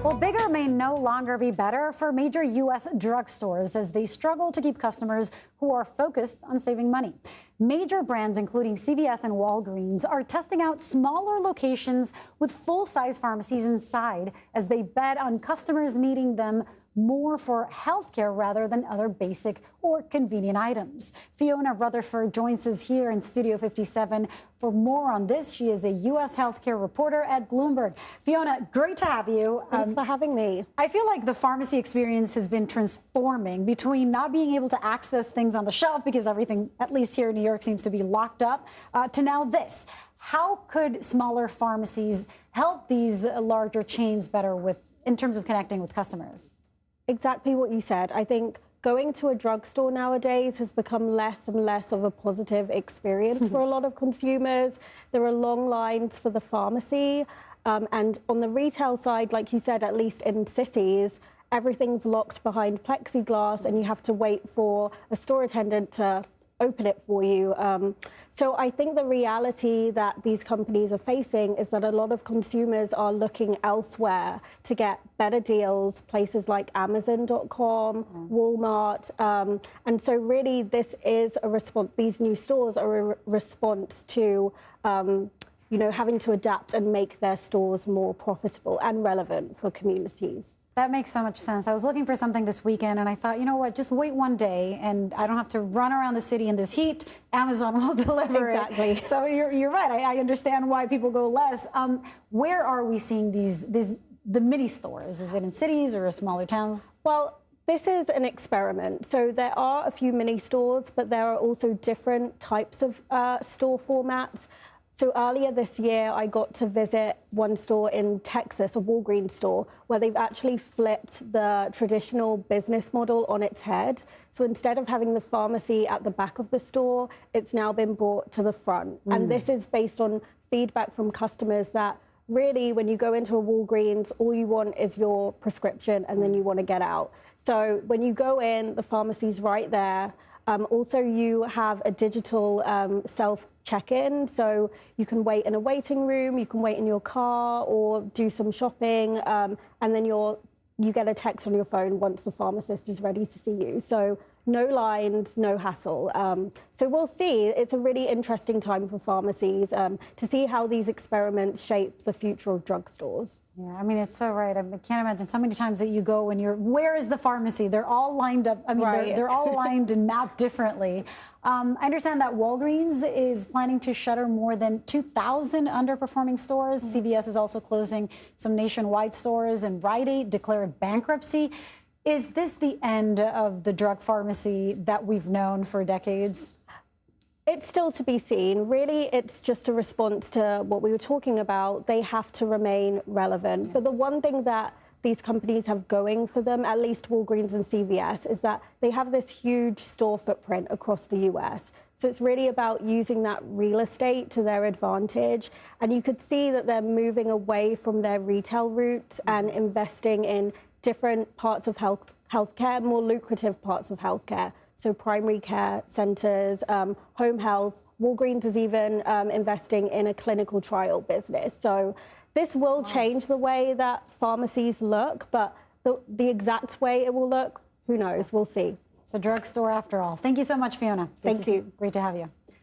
Well, bigger may no longer be better for major U.S. drugstores as they struggle to keep customers who are focused on saving money. Major brands, including CVS and Walgreens, are testing out smaller locations with full-size pharmacies inside as they bet on customers needing them more for healthcare rather than other basic or convenient items. Fiona Rutherford joins us here in Studio 57 for more on this. She is a U.S. healthcare reporter at Bloomberg. Fiona, great to have you. Thanks for having me. I feel like the pharmacy experience has been transforming between not being able to access things on the shelf because everything, at least here in New York, seems to be locked up, to now this. How could smaller pharmacies help these larger chains better in terms of connecting with customers? Exactly what you said. I think going to a drugstore nowadays has become less and less of a positive experience for a lot of consumers. There are long lines for the pharmacy. And on the retail side, like you said, at least in cities, everything's locked behind plexiglass and you have to wait for a store attendant to open it for you. So I think the reality that these companies are facing is that a lot of consumers are looking elsewhere to get better deals, places like Amazon.com, Walmart. And so really this is a response, these new stores are a response to having to adapt and make their stores more profitable and relevant for communities. That makes so much sense. I was looking for something this weekend and I thought, you know what, just wait one day and I don't have to run around the city in this heat. Amazon will deliver exactly. it. So you're right. I understand why people go less. Where are we seeing the mini stores? Is it in cities or smaller towns? Well, this is an experiment. So there are a few mini stores, but there are also different types of store formats. So earlier this year, I got to visit one store in Texas, a Walgreens store, where they've actually flipped the traditional business model on its head. So instead of having the pharmacy at the back of the store, it's now been brought to the front. And this is based on feedback from customers that really, when you go into a Walgreens, all you want is your prescription and then you want to get out. So when you go in, the pharmacy's right there. Also, you have a digital self-check-in, so you can wait in a waiting room, you can wait in your car or do some shopping, and then you get a text on your phone once the pharmacist is ready to see you. So no lines, no hassle. So we'll see. It's a really interesting time for pharmacies to see how these experiments shape the future of drugstores. Yeah, I mean, it's so right. I can't imagine so many times that you go and where is the pharmacy? They're all lined up. I mean, right. they're all aligned and mapped differently. I understand that Walgreens is planning to shutter more than 2,000 underperforming stores. CBS is also closing some nationwide stores, and Rite Aid declared bankruptcy. Is this the end of the drug pharmacy that we've known for decades? It's still to be seen. Really, it's just a response to what we were talking about. They have to remain relevant. Yeah. But the one thing that these companies have going for them, at least Walgreens and CVS, is that they have this huge store footprint across the US. So it's really about using that real estate to their advantage. And you could see that they're moving away from their retail roots and investing in different parts of healthcare, more lucrative parts of healthcare. So primary care centers, home health. Walgreens is even investing in a clinical trial business. So this will change the way that pharmacies look, but the exact way it will look, who knows? We'll see. It's a drugstore after all. Thank you so much, Fiona. Thank you. Great to have you.